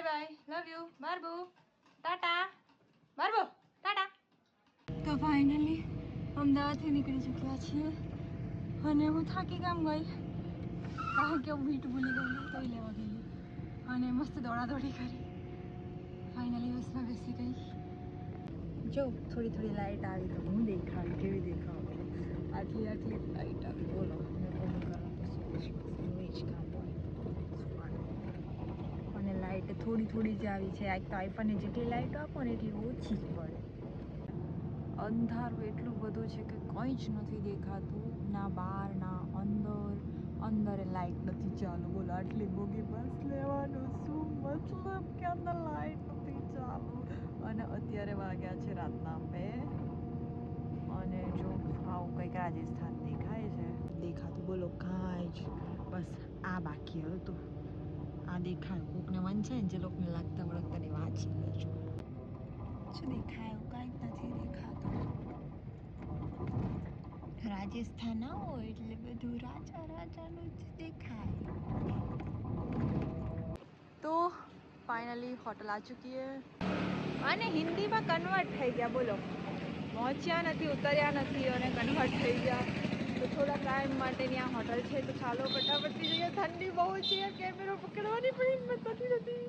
By love you મારબુ tata મારબુ tata. તો ફાઇનલી અમદાવાદથી નીકળી ચૂક્યા છીએ અને હું થાકી કામ ગઈ કારણ કે હું મીઠ ભૂલી ગઈ તો લેવા ગયેલી અને મસ્ત દોડાદોડી કરી. ફાઇનલી બસમાં બેસી ગઈ. જો થોડી થોડી લાઇટ આવી તો હું દેખાડી કેવી દેખાવ આટલી આટલી લાઇટ આવી. બોલો મેં કોણ કરું તો સુઈ જ કામ હોય અને લાઇટ થોડી થોડી જ આવી છે. તો આઈફોનને જેટલી લાઇટ આપો ને એટલી ઓછી જ પડે. અંધારું એટલું બધું છે કે કંઈ જ નથી દેખાતું, ના બહાર ના અંદર. અંદર લાઇટ નથી ચાલુ. બોલો આટલી મોંઘી બસ લેવાનું શું મતલબ કે અંદર લાઇટ નથી ચાલુ. અને અત્યારે વાગ્યા છે રાતના 2 અને જો આવું કંઈક રાજસ્થાન દેખાય છે. દેખાતું બોલો કાંઈ જ. બસ આ બાકી હતું. આ દેખાયું કોકને મન છે ને જે લોકોને લાગતા વળગતાની વાંચી લેજો. શું દેખાયું? કાંઈ જ નથી દેખાતું. રાજસ્થાન આવો એટલે બધું રાજા રાજાનું જ દેખાય. તો ફાઇનલી હોટલ આ ચૂકી હે અને હિન્દીમાં કન્વર્ટ થઈ ગયા. બોલો પહોંચ્યા નથી, ઉતર્યા નથી અને કન્વર્ટ થઈ ગયા. તો થોડા ટાઈમ માટે ત્યાં હોટલ છે તો ચાલો ફટાફટથી જઈએ. ઠંડી બહુ છે, કેમેરો પકડવાની પણ હિંમત નથી.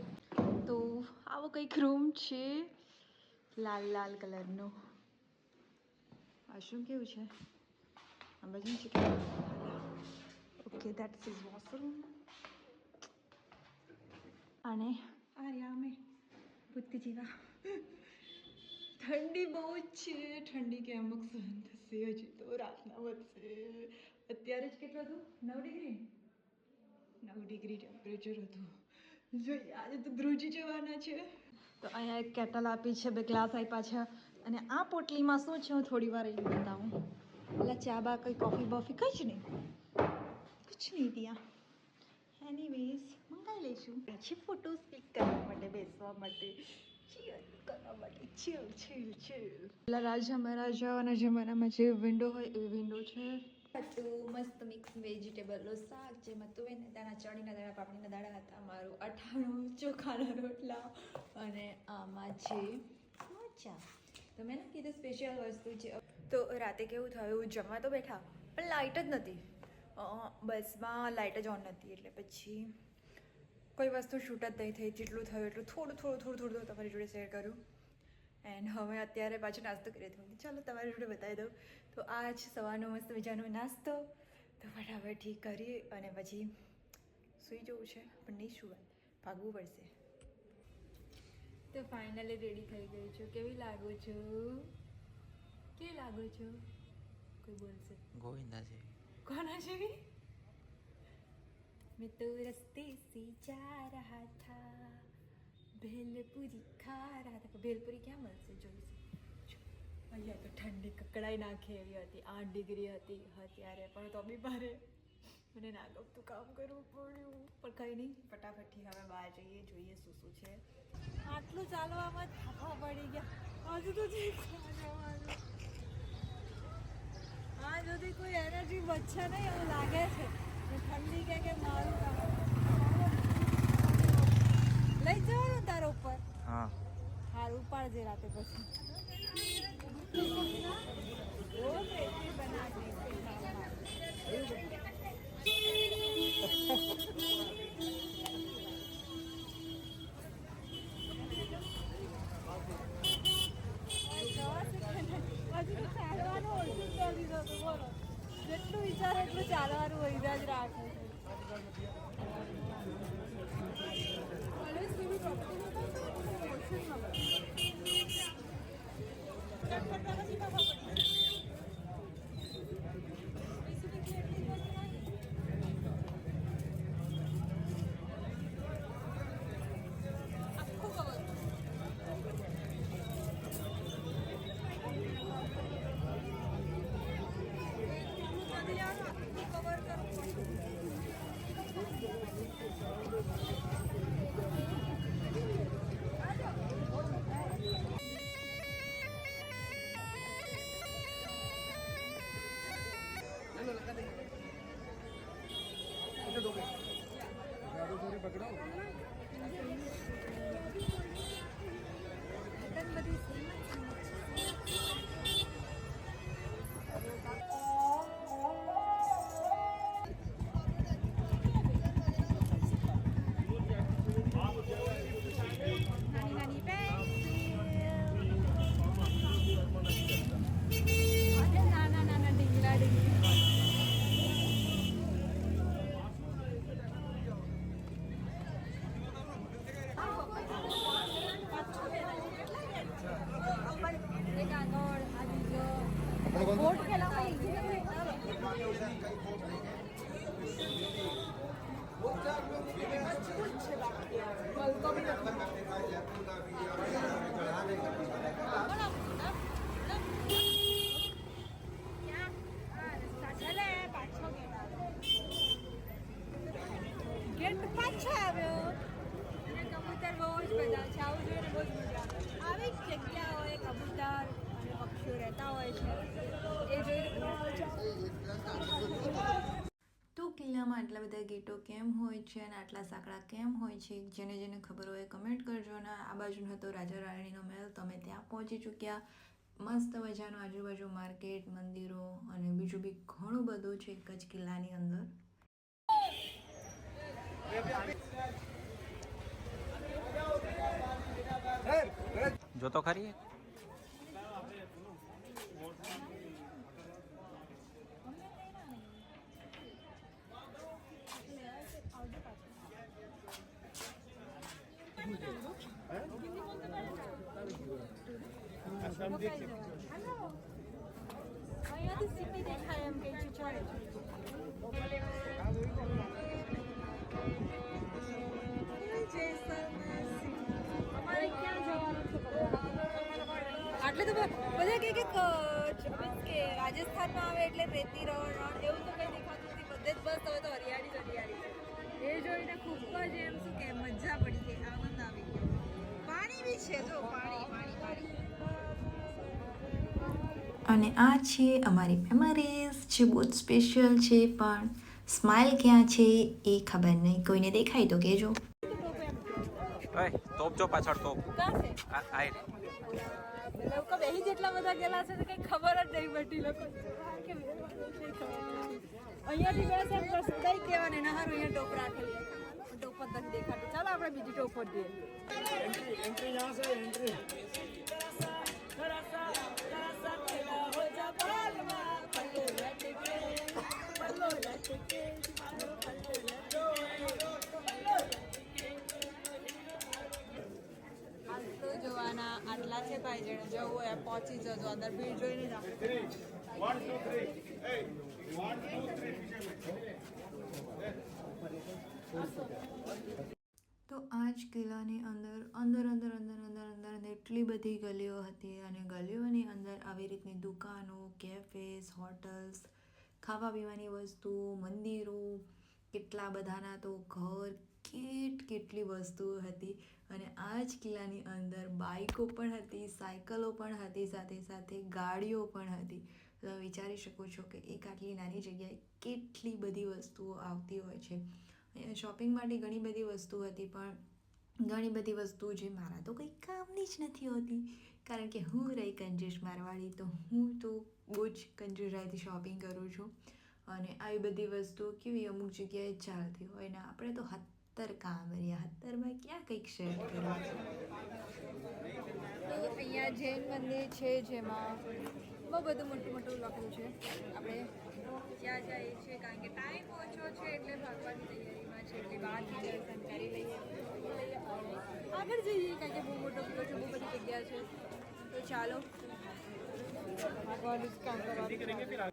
તો આવો કંઈક રૂમ છે લાલ લાલ કલરનો. આ શું કેવું છે? આ બાજુ છે કે ઓકે દેટ ઇઝ વોશરૂમ. અને આ રહ્યા અમે ભૂત જેવા. ઠંડી બહુ જ છે. ઠંડી કે અમુક સહન થશે હજી તો રાતના વધશે. અત્યારે જ કેટલું હતું? 9 ડિગ્રી. 9 ડિગ્રી ટેમ્પરેચર હતું. જોઈએ આજે તો ધ્રુજી જવાના છે. તો અહીંયા એક કેટલ આપી છે, 2 ગ્લાસ આપ્યા છે અને આ પોટલીમાં શું છે હું થોડી વાર એ બતાવું. એટલે ચા બા કંઈ કોફી બોફી કંઈ જ નહીં, કુછ નહીં ત્યાં. એનીવેઝ મંગાવી લઈશું. પછી ફોટોસ ક્લિક કરવા માટે, બેસવા માટે, ચીલ કરવા માટે. ચીલ ચીલ ચીલ. પેલા રાજા મહારાજાઓના જમાનામાં જે વિન્ડો હોય એ વિન્ડો છે. તો મસ્ત મિક્સ વેજીટેબલનું શાક જેમાં તુવેરના દાણા, ચણીના દાણા, પાપડીના દાણા હતા. મારું અઠાણું, ચોખાના રોટલા અને આમાં છે મરચાં. તો મેં કીધું સ્પેશિયલ વસ્તુ છે. તો રાતે કેવું થયું, જમવા તો બેઠા પણ લાઇટ જ નથી. બસમાં લાઇટ જ ઓન નથી એટલે પછી કોઈ વસ્તુ શૂટ જ નહીં થઈ. જેટલું થયું એટલું થોડું તમારી જોડે શેર કરું. એન્ડ હવે અત્યારે પાછો નાસ્તો કરી હતી. ચાલો તમારી જોડે બતાવી દઉં. તો આ જ સવારનો મસ્ત મજાનો નાસ્તો. તો ફટાફટથી કરી અને પછી સૂઈ જવું છે પણ નહીં સુવાય, ભાગવું પડશે. તો ફાઇનલી રેડી થઈ ગઈ છું. કેવી લાગુ છું? કેવી લાગુ છું? કોઈ બોલશે ગોવિંદા છે. કોના જેવી? मैं तो रस्ते से जा रहा था, भेलपुरी खा रहा था. भेलपुરી ક્યાં મળશે જોઈશું. અહીંયા તો ઠંડી કકડાઈ નાખે એવી હતી. 8 ડિગ્રી હતી અત્યારે પણ તો બી ભારે મને ના ગમતું કામ કરવું પડ્યું. પણ કંઈ નહીં, ફટાફટથી હવે બહાર જઈએ, જોઈએ શું શું છે. આટલું ચાલવામાં જ થાપા પડી ગયા. હજુ તો જવાનું. આ સુધી કોઈ એનર્જી બચશે નહીં એવું લાગે છે. ઠંડી કે મારું કામ લઈ જવાનું તારા ઉપર. હા હારું ઉપાડજે રાતે પછી. હજુ તો ચાલવાનું ઓછું કરી દીધું હતું. બોલો જેટલું વિચારે એટલું ચાલવાનું હોય જ રાખે છે. મજા આવે છે. આવું જોઈને બહુ જ મજા આવે. આવી જ જગ્યાઓએ કબૂતર અને પક્ષીઓ રહેતા હોય છે, એ જોઈને બહુ મજા આવે. તો કિલ્લામાં આટલા બધા ગેટો કેમ હોય છે અને આટલા સાંકડા કેમ હોય છે, જેને જેને ખબર હોય કમેન્ટ કરજો. અને આ બાજુ હતો રાજા રાણીનો મહેલ, તમે ત્યાં પહોંચી ચૂક્યા. મસ્ત મજાનું આજુબાજુ માર્કેટ, મંદિરો અને બીજું બી ઘણું બધું છે એક જ કિલ્લાની અંદર. જો તો ખરી અહીંયાથી સિટી દેખાય એમ કે ચાલે છે. અમારે ક્યાં જવાનું છે? આટલે તો બધા કે રાજસ્થાનમાં આવે એટલે રેતી રણ એવું તો કંઈ દેખાતું નથી. બધે જ બસ હવે તો હરિયાળી જ હરિયાળી છે. એ જોઈને ખૂબ જ એમ શું કે મજા પડી ગઈ, આનંદ આવી ગયો. પાણી બી છે, જો પાણી પાણી પાણી. અને આ છે અમારી મેમરીઝ જે બહુ જ સ્પેશિયલ છે, પણ સ્માઇલ ક્યાં છે એ ખબર નહીં. કોઈને દેખાય તો કહેજો. તોપ જો પાછળ તોપ આય લોકો બેહી જેટલા બધા ગયેલા છે તો કઈ ખબર જ નહીં પડતી. લોકો અહીંયાથી બેસે એમ તો સદાઈ કહેવાને ના હારું અહીંયા ટોપ રાખેલી, ટોપ જ નથી દેખાતી. ચાલો આપણે બીજી ટોપ પર જઈએ. એન્ટ્રી યહાં સે એન્ટ્રી. જોવાના આટલા છે ભાઈ, જેને જવું હોય પહોંચી જજો. અંદર ભીડ જોઈને જ તો આ જ કિલ્લાની અંદર અંદર અંદર અંદર અંદર અંદર એટલી બધી ગલીઓ હતી, અને ગલીઓની અંદર આવી રીતની દુકાનો, કેફેસ, હોટલ્સ, ખાવા પીવાની વસ્તુઓ, મંદિરો, કેટલા બધાના તો ઘર, કેટલી વસ્તુઓ હતી. અને આ જ કિલ્લાની અંદર બાઇકો પણ હતી, સાયકલો પણ હતી, સાથે સાથે ગાડીઓ પણ હતી. તમે વિચારી શકો છો કે એક આટલી નાની જગ્યાએ કેટલી બધી વસ્તુઓ આવતી હોય છે. અહીંયા શોપિંગ માટે ઘણી બધી વસ્તુ હતી, પણ ઘણી બધી વસ્તુ જે મારા તો કંઈ કામની જ નથી હોતી, કારણ કે હું રહી કંજૂસ મારવાડી, તો હું તો બહુ જ કંજૂસાઈથી શોપિંગ કરું છું. અને આવી બધી વસ્તુઓ કેવી અમુક જગ્યાએ જ ચાલતી હોય ને આપણે તો કામ રહ્યા, અત્યારમાં ક્યાં કંઈક શેર કરવા. તો અહીંયા જૈન મંદિર છે, જેમાં બહુ બધું મોટું મોટું લખ્યું છે. આપણે ક્યાં જઈએ છીએ, કારણ કે ટાઈમ ઓછો છે એટલે ભાગવાની તૈયારીમાં છે, એટલે બહારથી દર્શન કરી લઈએ, આગળ જઈએ, કારણ કે બહુ મોટો છે, બહુ બધી જગ્યા છે. તો ચાલો આગળ કામ કરવા.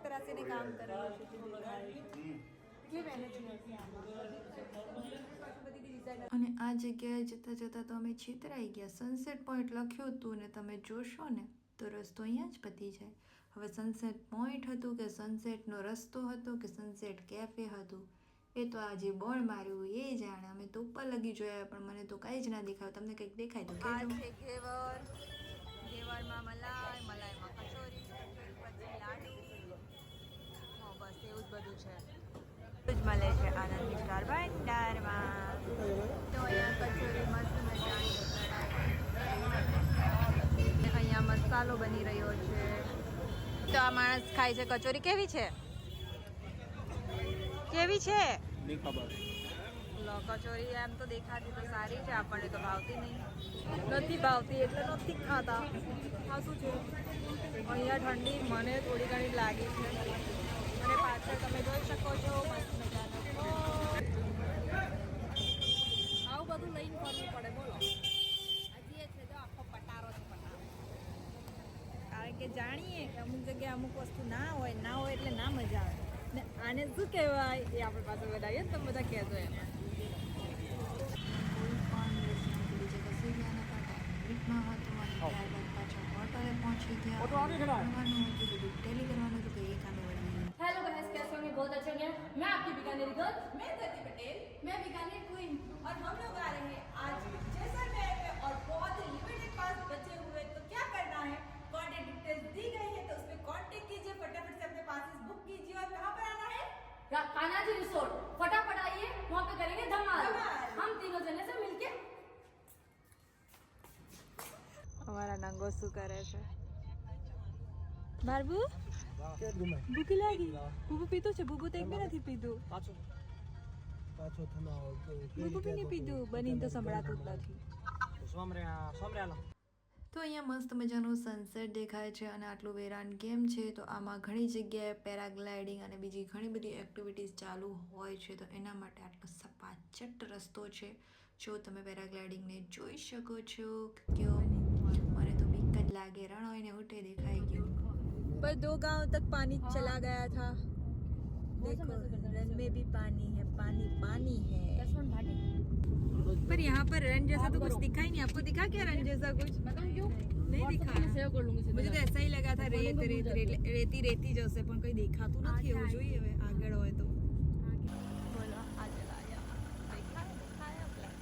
તરાસીને કામ કરેલું છે. અને આ જગ્યાએ જતાં જતાં તો અમે છેતરાઈ ગયા. સનસેટ પોઈન્ટ લખ્યું હતું ને તમે જોશો ને તો રસ્તો અહીંયા જ પતી જાય. હવે સનસેટ પોઈન્ટ હતું કે સનસેટનો રસ્તો હતો કે સનસેટ કેફે હતું, એ તો આજે બોર્ડ માર્યું એ જાણે. અમે તો ઉપર લગી જોયા, પણ મને તો કંઈ જ ના દેખાયું. તમને કંઈક દેખાય તો કહેજો. ઘેવરમાં મલાઈ, મલાઈમાં કચોરી, પછી લાડુ, બસ એવું જ બધું છે. જ મળે છે આનંદ વિસ્તાર ભંડારમાં. તો અહીંયા કચોરી મસ્ત મજાની, અહીંયા મસાલો બની રહ્યો છે. તો આ માણસ ખાય છે કચોરી. કેવી છે? કેવી છે? નહીં ખબર. કચોરી એમ તો દેખાતી તો સારી છે, આપણને તો ભાવતી નહીં, નથી ભાવતી એટલે નથી ખાતા. આ શું છે? અહીંયા ઠંડી મને થોડી ઘણી લાગી છે. અને પાછળ તમે જોઈ શકો છો મસ્ત મજાનો આવું બધું લઈને ફરવું પડે. બોલો, હજી એ છે જો આખો પટારો જ પટારો. કારણ કે જાણીએ કે અમુક જગ્યાએ અમુક વસ્તુ ના હોય એટલે ના મજા આવે. ને આને શું કહેવાય એ આપણે પાસે બનાવીએ ને, તમે બધા કહેજો એમ. ટેલી કરવાનું તો કઈ કામ વળી हेलो गाइस, कैसे होंगे? बहुत अच्छे होंगे। मैं आपकी बीकानेरी गर्ल, मैं धरती पटेल, मैं बीकानेर क्वीन और हम लोग आ रहे हैं आज जैसलमेर में और बहुत लिमिटेड पास बचे हुए। तो क्या करना है, कॉन्टेक्ट डिटेल्स दी गई है तो उस पर कॉन्टेक्ट कीजिए, फटाफट से अपने पासेस बुक कीजिए। और कहाँ पर आना है? कान्हाजी रिसोर्ट। फटाफट आइए, वहाँ पे करेंगे धमाल। हम तीनों जने से मिलके। અમારા નંગો શું કરે છે બારબુ ભૂખી લાગી બુબુ પીધું છે બુબુ તો એક બી નથી પીધું બુબુ બી નહીં પીધું બનીને તો સંભળાતું જ નથી તો અહીંયા મસ્ત મજાનું સનસેટ દેખાય છે અને આટલું વેરાન કેમ છે તો આમાં ઘણી જગ્યાએ પેરાગ્લાઇડિંગ અને બીજી ઘણી બધી એક્ટિવિટીઝ ચાલુ હોય છે તો એના માટે આટલો સપાચટ રસ્તો છે જો તમે પેરાગ્લાઇડિંગને જોઈ શકો છો क्यों મને તો બીક જ લાગે રણ હોય ને ઉઠે દેખાઈ ગયું पर 2 गांव तक पानी चला गया था देखो रन में भी पानी है पानी पानी है पर यहाँ पर रन जैसा तो कुछ दिखा ही नहीं आपको दिखा क्या रन जैसा कुछ नहीं दिखा मुझे तो ऐसा ही लगा था रेत रेत रेती रेती जैसे पण कोई देखाતું નથી એવું જોઈએ હવે આગળ હોય તો બોલો આ ચલાયા દેખાયા બ્લેક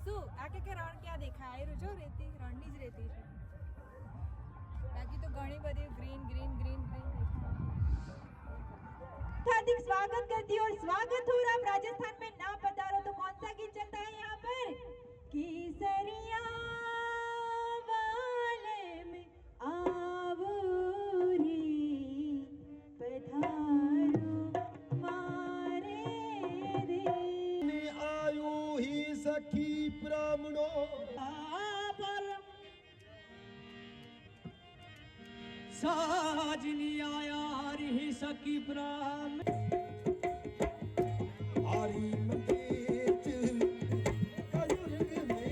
શું આ કે રણ ક્યાં દેખાય જો રેતી રણની જ રેતી છે बाकी तो घनी बड़ी ग्रीन ग्रीन ग्रीन हार्दिक स्वागत करती हूँ और स्वागत हो रहा। राजस्थान में ना पधारो तो कौन सा गीत चलता है यहाँ पर? केसरिया वाले में आवो रे पधारो मारे रे आयु ही सखी ब्राह्मणो साजनी आया रे सखी ब्राह्मण आरी मंदिर कयुर्ग में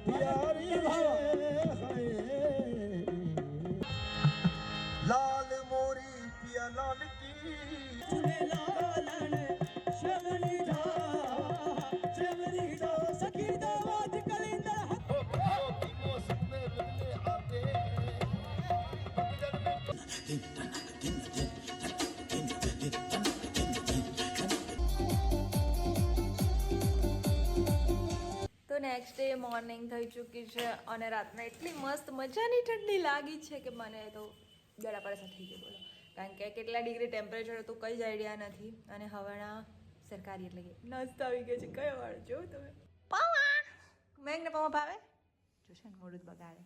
प्यारी हाय लाल मोरी पिया लाल की सुने लालन शबरी जा सखी दावाज कलिंदर તો નેક્સ્ટ ડે મોર્નિંગ થઈ ચૂકી છે અને રાતના એટલી મસ્ત મજાની ઠંડી લાગી છે કે મને તો ગળા પરેશાન થઈ ગઈ બોલો કારણ કે કેટલા ડિગ્રી ટેમ્પરેચર હતું કંઈ જ આઈડિયા નથી અને હવાના સરકારી એટલે કે નાસ્તા આવી ગયા છે કયા વાળો જો તમે પાવા મેઘને પાવા ભાવે જોશે ને મોડું જ બગાડે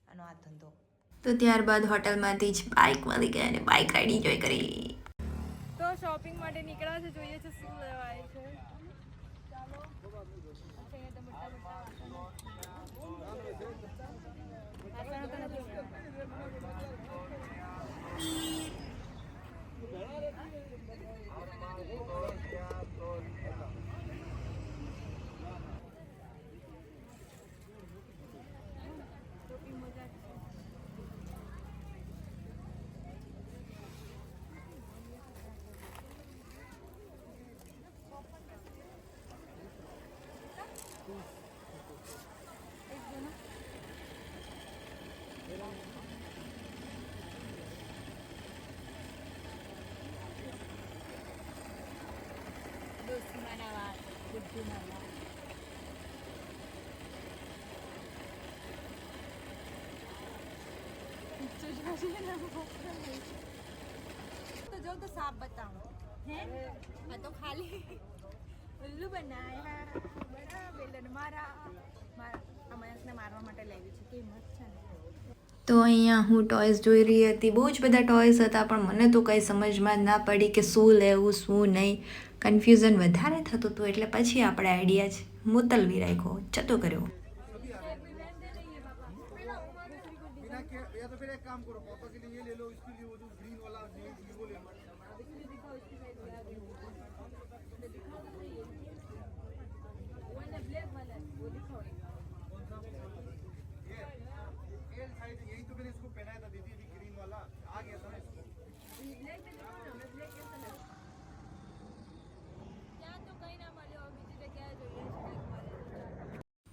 આનો આ ધંધો તો ત્યારબાદ હોટલમાંથી જ બાઇક મળી ગઈ અને બાઇક રાઈડ એન્જોય કરી તો શોપિંગ માટે નીકળ્યા છે જોઈએ છે શું લેવાય છે ચાલો तो जो तो साफ बताऊं है मैं तो खाली उल्लू बनाया बड़ा बेलन मारा અમયકને મારવા માટે લેવી છે કે મત છે તો અહીંયા હું ટોયસ જોઈ રહી હતી બહુ જ બધા ટોયસ હતા પણ મને તો કંઈ સમજમાં જ ના પડી કે શું લેવું શું નહીં કન્ફ્યુઝન વધારે થતું હતું એટલે પછી આપણે આઈડિયા જ મુતલવી રાખ્યો ચતો કર્યો या तो फिर एक काम करो पापा के लिए ये ले लो इसके लिए वो जो ग्रीन वाला वो ले लो ये साइड यही तो मैंने इसको पहनाया था दीदी अभी ग्रीन वाला आ गया था ना इसको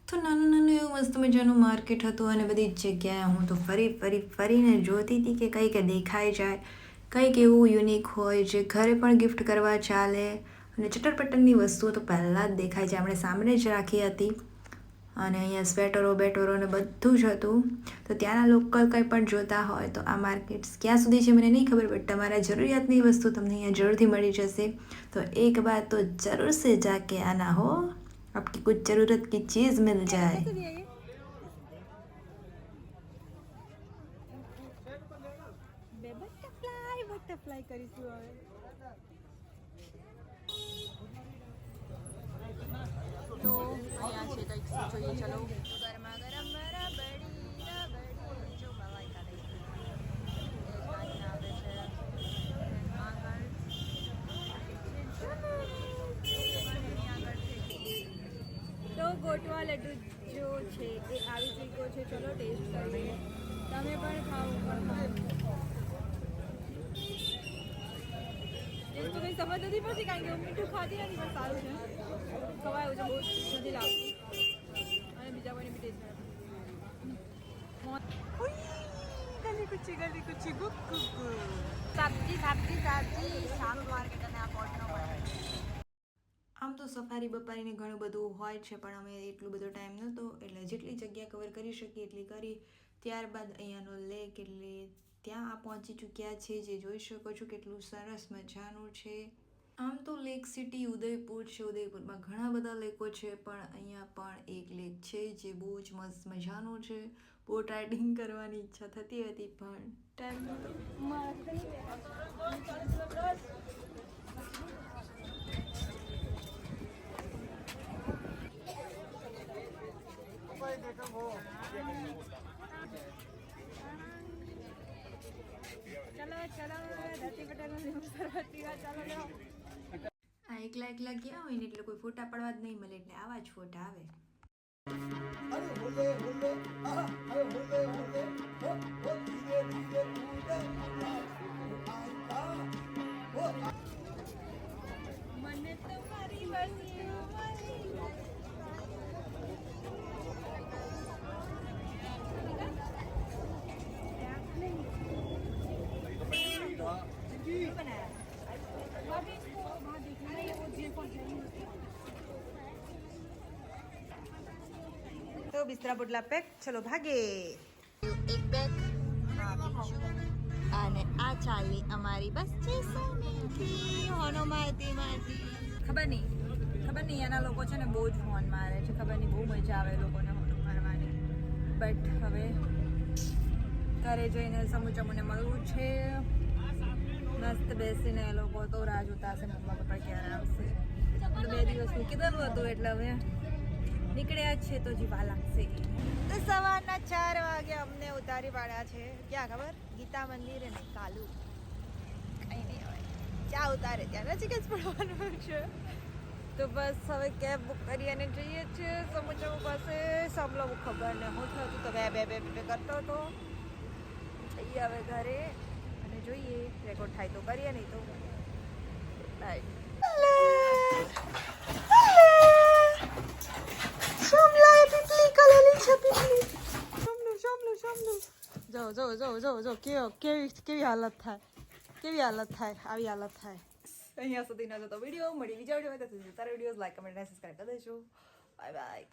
તો તો નાનું નાનું એવું મસ્ત મજાનું માર્કેટ હતું અને બધી જ જગ્યાએ હું તો ફરીને જોતી હતી કે કંઈક દેખાઈ જાય, કંઈક એવું યુનિક હોય જે ઘરે પણ ગિફ્ટ કરવા ચાલે. અને ચટરપટરની વસ્તુઓ તો પહેલાં જ દેખાય છે, આપણે સામે જ રાખી હતી. અને અહીંયા સ્વેટરો બેટરો ને બધું જ હતું. તો ત્યાંના લોકલ કંઈ પણ જોતા હોય તો આ માર્કેટ્સ ક્યાં સુધી છે મને નહીં ખબર, બટ તમારા જરૂરિયાતની વસ્તુ તમને અહીંયા જરૂરથી મળી જશે. તો એક બાર તો જરૂર સે જાકે આના હો, આપકી કુછ જરૂરત કી ચીઝ મિલ જાય. બટરફ્લાય કરીશું હવે. તો અહીંયા છે કંઈક જોઈએ, ચલો. ગરમા ગરમ રબડી જો મલાઈ કાઢે તો ગોટવા લડ્ડુ જો છે એ આવી ચીકો છે, ચલો ટેસ્ટ કરીએ. તમે પણ ખાઓ ટેસ્ટ તો કંઈ સમજ નથી પડતી કારણ કે હું મીઠું ખાતી નથી, પણ સારું છે, ખવાય છે, બહુ નથી લાગતું અને બીજા કોઈને બી ટેસ્ટ ગલી કુચી ગુક સબ્જી શાક માર્કેટ અને આ કોટનો આમ તો સફારી બપારીને ઘણું બધું હોય છે, પણ અમે એટલું બધો ટાઈમ નહોતો એટલે જેટલી જગ્યા કવર કરી શકીએ એટલી કરી. ત્યારબાદ અહીંયાનો લેક એટલે ત્યાં આ પહોંચી ચૂક્યા છે, જે જોઈ શકો છો કેટલું સરસ મજાનું છે. આમ તો લેક સિટી ઉદયપુર છે, ઉદયપુરમાં ઘણા બધા લેકો છે, પણ અહીંયા પણ એક લેક છે જે બહુ જ મસ્ત મજાનું છે. બોટ રાઇડિંગ કરવાની ઈચ્છા થતી હતી પણ ટાઈમ નહોતો. આ એકલા ગયા હોય ને એટલે કોઈ ફોટા પડવા જ નહીં મળે, એટલે આવા જ ફોટા આવે. अरे होले होले अरे होले होले हो धीरे धीरे कूदे મને તમારી વસ્તુ તો બિસ્તરા પોટલા પેક, ચલો ભાગે. એક બેગ અને આ ચાલી અમારી બસ ખબર નહીં એના લોકો છે ને બહુ જ ફોન મારે છે, ખબર નહીં બહુ મજા આવે લોકોને ફોન મારવાની. બટ હવે ઘરે જઈને સમૂચમુને મળવું છે, મસ્ત બેસીને એ લોકો તો રાહ જોતા હશે મમ્મા પપ્પા ક્યારે આવશે. તો 2 દિવસનું કીધેલું હતું એટલે હવે નીકળ્યા જ છે તો જીવા લાગશે. તો સવારના 4 વાગે અમને ઉતારી પાડ્યા છે ક્યાં ખબર, ગીતા મંદિરે ને કાલુ કંઈ નહીં હવે ચા ઉતારે ત્યાં નજીક જ પડવાનું છે. તો બસ હવે કેબ બુક કરી અને જઈએ છીએ સમુચમુ પાસે. સમલો ખબર ને હું થયું તો બે કરતો હતો. જઈએ હવે ઘરે અને જોઈએ રેકોર્ડ થાય તો કરીએ, નહીં તો કેવી હાલત થાય આવી હાલત થાય. અહીંયા સુધી ન જતો વિડીયો મળી બીજા વિડીયો તારા વિડીયોઝ લાઈક કમેન્ટ અને સબસ્ક્રાઈબ કરી દેજો. Bye bye.